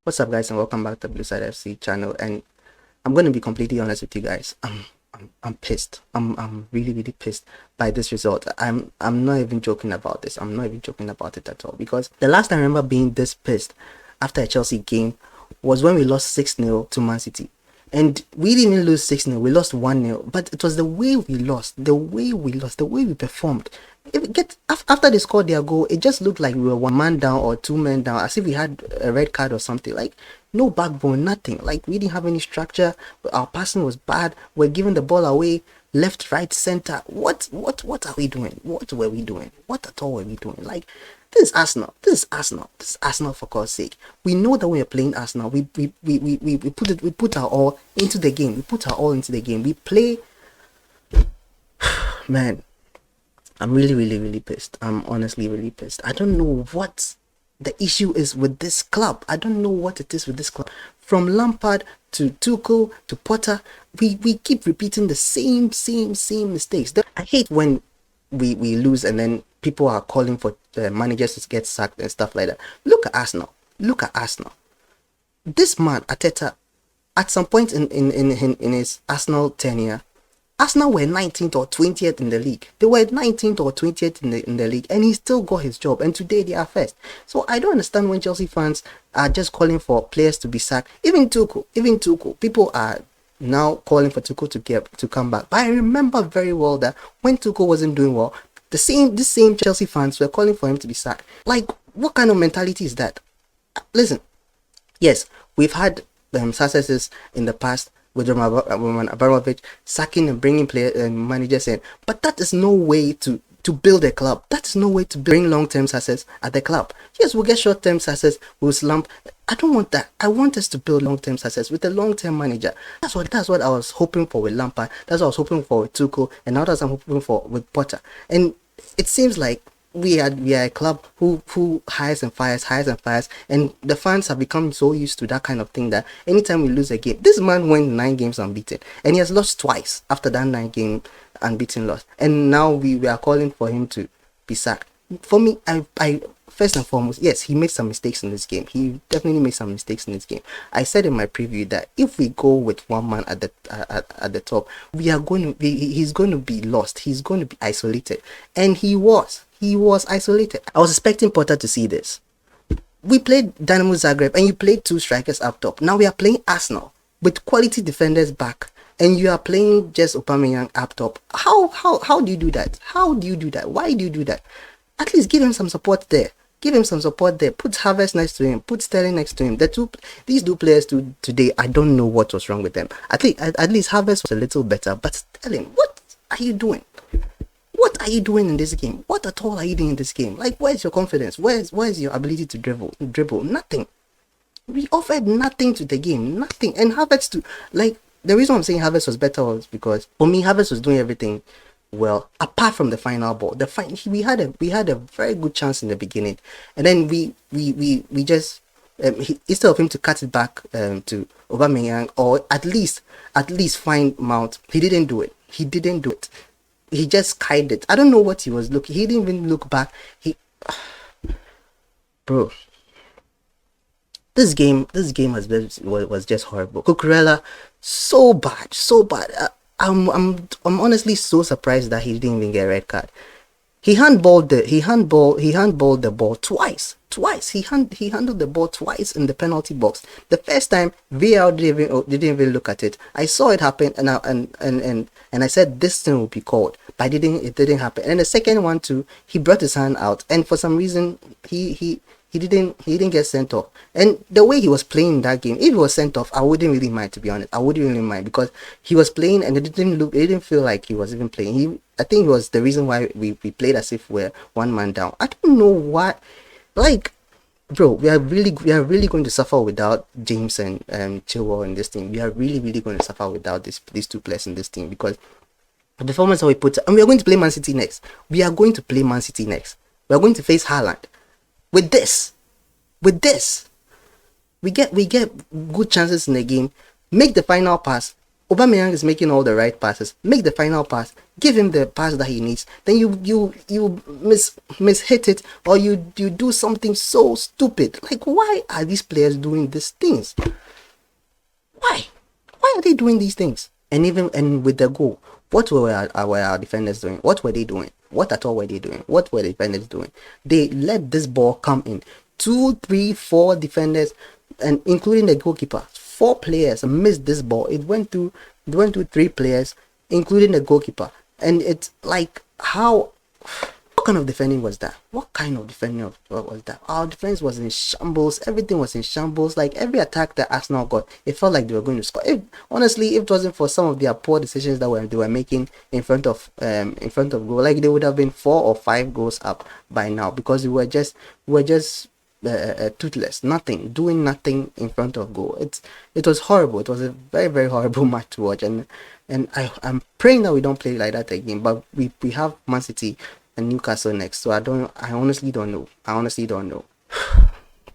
What's up, guys, and welcome back to the Blue Side FC channel. And I'm going to be completely honest with you guys. I'm pissed. I'm really pissed by this result. I'm not even joking about this. I'm not even joking about it at all, because the last time I remember being this pissed after a Chelsea game was when we lost 6-0 to Man City. And we didn't even lose 6-0. We lost 1-0. But it was the way we lost, the way we performed. After they scored their goal, it just looked like we were one man down or two men down, as if we had a red card or something. Like, no backbone, nothing. Like, we didn't have any structure. Our passing was bad. We're giving the ball away left, right, center. What are we doing? What were we doing? What at all were we doing? Like, this is Arsenal. This is Arsenal, for God's sake. We know that we are playing Arsenal. We put our all into the game. We put our all into the game. We play. Man, I'm really pissed. I'm honestly really pissed. I don't know what the issue is with this club. I don't know what it is with this club. From Lampard to Tuchel to Potter, we keep repeating the same mistakes. I hate when we lose and then people are calling for managers to get sacked and stuff like that. Look at Arsenal. This man Arteta, at some point in his Arsenal tenure, Arsenal were 19th or 20th in the league. They were 19th or 20th in the league, and he still got his job. And today they are first. So I don't understand when Chelsea fans are just calling for players to be sacked. Even Tuchel. People are now calling for Tuchel to come back. But I remember very well that when Tuchel wasn't doing well, the same Chelsea fans were calling for him to be sacked. Like, what kind of mentality is that? Listen, yes, we've had successes in the past with Roman Abramovich sacking and bringing managers in, but that is no way to build a club. That is no way to bring long-term success at the club. Yes, we'll get short-term success, we'll slump. I don't want that. I want us to build long-term success with a long-term manager. That's what I was hoping for with Lampard. That's what I was hoping for with Tuchel, and now that's what I'm hoping for with Potter. And it seems like we are a club who hires and fires, and the fans have become so used to that kind of thing that anytime we lose a game, this man went 9 games unbeaten, and he has lost twice after that 9-game unbeaten loss, and now we are calling for him to be sacked. For me, I first and foremost, yes, he made some mistakes in this game. He definitely made some mistakes in this game. I said in my preview that if we go with one man at the top, he's going to be lost. He's going to be isolated, and he was isolated. I was expecting Potter to see this. We played Dynamo Zagreb, and you played 2 strikers up top. Now we are playing Arsenal with quality defenders back, and you are playing just Aubameyang up top. How do you do that? How do you do that? Why do you do that? At least give him some support there. Put Havertz next to him. Put Sterling next to him. These two players today, I don't know what was wrong with them. At least Havertz was a little better. But Sterling, what are you doing? What are you doing in this game? What at all are you doing in this game? Like, where's your confidence? Where's your ability to dribble? Nothing. We offered nothing to the game. Nothing. And Havertz the reason I'm saying Havertz was better was because for me, Havertz was doing everything well, apart from the final ball. We had a very good chance in the beginning, and then we just instead of him to cut it back to Aubameyang, or at least find Mount, he didn't do it. He just kite it. I don't know what he was looking. He didn't even look back. Bro, this game was just horrible. Cucurella, so bad. I'm honestly so surprised that he didn't even get a red card. He handballed the ball twice. He handled the ball twice in the penalty box. The first time, VAR didn't even look at it. I saw it happen, and I said this thing will be called, but it didn't happen. And the second one too, he brought his hand out, and for some reason he didn't get sent off. And the way he was playing in that game, if he was sent off, I wouldn't really mind, to be honest. I wouldn't really mind, because he was playing and it didn't feel like he was even playing. I think it was the reason why we played as if we're one man down. I don't know why. Like, bro, we are really going to suffer without James and Chilwell in this team. We are really going to suffer without these 2 players in this team, because the performance that we put, and we are going to play Man City next. We are going to face Haaland. With this, we get good chances in the game, make the final pass, Aubameyang is making all the right passes. Make the final pass. Give him the pass that he needs. Then you miss hit it, or you do something so stupid. Like, why are these players doing these things? Why? Why are they doing these things? And with the goal, what were our defenders doing? What were they doing? What at all were they doing? What were the defenders doing? They let this ball come in. 2, 3, 4 defenders, and including the goalkeeper. 4 players missed this ball. It went to 3 players, including the goalkeeper. And it's like, what kind of defending was that? What kind of defending was that? Our defense was in shambles. Everything was in shambles. Like, every attack that Arsenal got, it felt like they were going to score. Honestly, if it wasn't for some of their poor decisions that they were making in front of goal, like, they would have been 4 or 5 goals up by now, because we were just toothless, doing nothing in front of goal. It was horrible. It was a very, very horrible match to watch, and I'm praying that we don't play like that again. But we have Man City and Newcastle next, so I honestly don't know.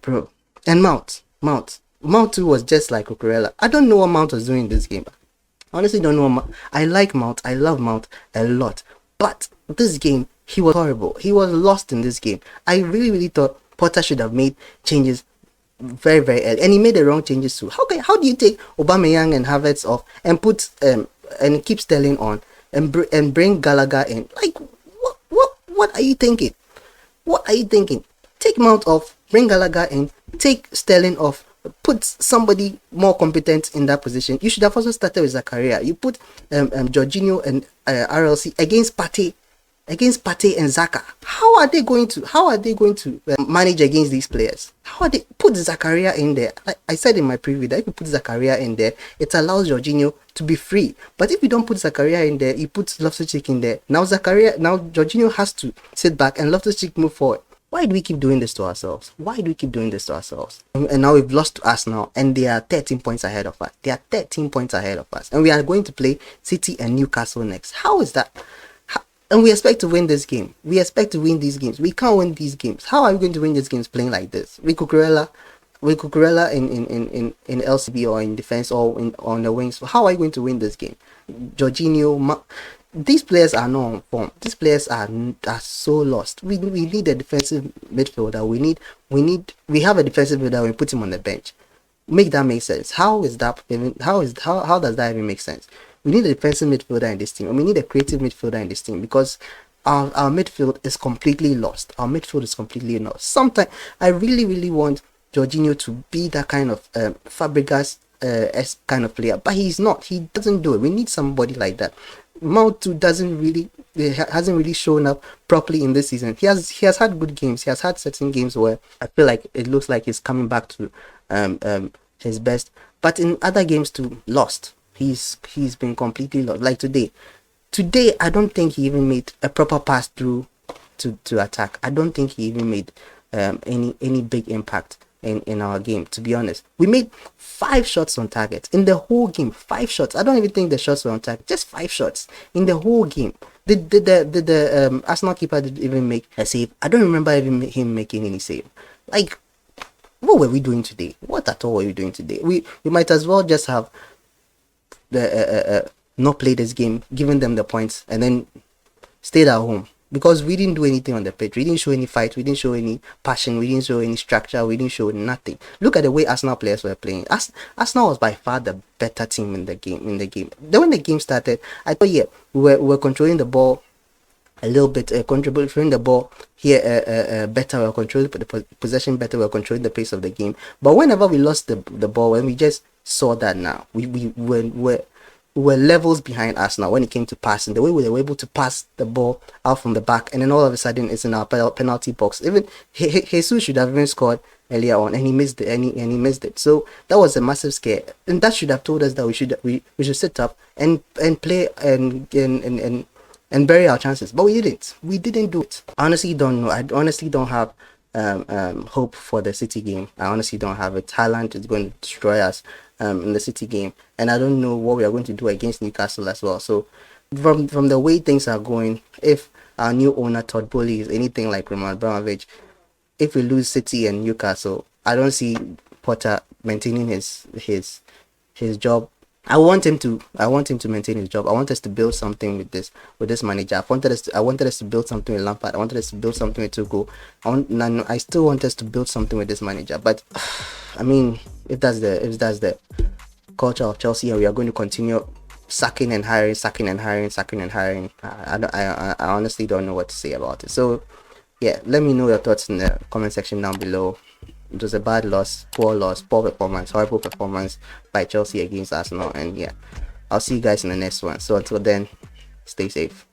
Bro. And Mount too was just like Cucurella. I don't know what Mount was doing in this game. I honestly don't know. I like Mount. I love Mount a lot, but this game he was horrible. He was lost in this game. I really, really thought Potter should have made changes very, very early, and he made the wrong changes too. How do you take Aubameyang and Havertz off and put and keep Sterling on and bring Gallagher in? Like, what are you thinking? What are you thinking? Take Mount off, bring Gallagher in, take Sterling off, put somebody more competent in that position. You should have also started with Zakaria. You put Jorginho and RLC against Partey and Zaka. How are they going to manage against these players? How are they put Zakaria in there? Like I said in my preview, that if you put Zakaria in there, it allows Jorginho to be free. But if you don't put Zakaria in there, you put Loftus-Cheek in there. Now Jorginho has to sit back and Loftus-Cheek move forward. Why do we keep doing this to ourselves? And now we've lost to Arsenal, and they are 13 points ahead of us. And we are going to play City and Newcastle next. How is that? And we expect to win this game. We expect to win these games. We can't win these games. How are we going to win these games playing like this? With Cucurella in LCB or in defense or on the wings. How are you going to win this game? Jorginho, these players are not on form. These players are so lost. We need a defensive midfielder. We have a defensive midfielder. We put him on the bench. Make that make sense. How does that even make sense? We need a defensive midfielder in this team, and we need a creative midfielder in this team, because our midfield is completely lost. Sometimes I really, really want Jorginho to be that kind of Fabregas kind of player, but he's not. He doesn't do it. We need somebody like that. Mount too hasn't really shown up properly in this season. He has had good games. He has had certain games where I feel like it looks like he's coming back to his best, but in other games too, lost. He's been completely lost. Like today, I don't think he even made a proper pass through to attack. I don't think he even made any big impact in our game, to be honest. We made 5 shots on target in the whole game. 5 shots. I don't even think the shots were on target. Just 5 shots in the whole game. Did the Arsenal keeper even make a save? I don't remember even him making any save. Like, what were we doing today? What at all were we doing today? We might as well just have not play this game, giving them the points, and then stayed at home, because we didn't do anything on the pitch. We didn't show any fight. We didn't show any passion. We didn't show any structure. We didn't show nothing. Look at the way Arsenal players were playing. Arsenal was by far the better team in the game. Then when the game started, I thought, yeah, we were controlling the ball a little bit, controlling the ball here better. We were controlling the possession better. We were controlling the pace of the game. But whenever we lost the ball, when we just saw that now, we were levels behind Arsenal when it came to passing. The way we were able to pass the ball out from the back, and then all of a sudden it's in our penalty box. Even Jesus should have even scored earlier on, and he missed it. So that was a massive scare, and that should have told us that we should sit up and play and bury our chances. But we didn't do it. I honestly don't know. I honestly don't have hope for the City game. I honestly don't have it. Haaland is going to destroy us in the City game, and I don't know what we are going to do against Newcastle as well. So from the way things are going, if our new owner Todd Bowley is anything like Roman Abramovich, if we lose City and Newcastle, I don't see Potter maintaining his job I want him to maintain his job. I want us to build something with this manager. I wanted us to build something with Lampard. I wanted us to build something with Tuchel. I still want us to build something with this manager. But I mean, if that's the culture of Chelsea, and we are going to continue sacking and hiring, sacking and hiring, sacking and hiring, I honestly don't know what to say about it. So yeah, let me know your thoughts in the comment section down below. It was a bad loss, poor performance, horrible performance by Chelsea against Arsenal. And yeah, I'll see you guys in the next one. So until then, stay safe.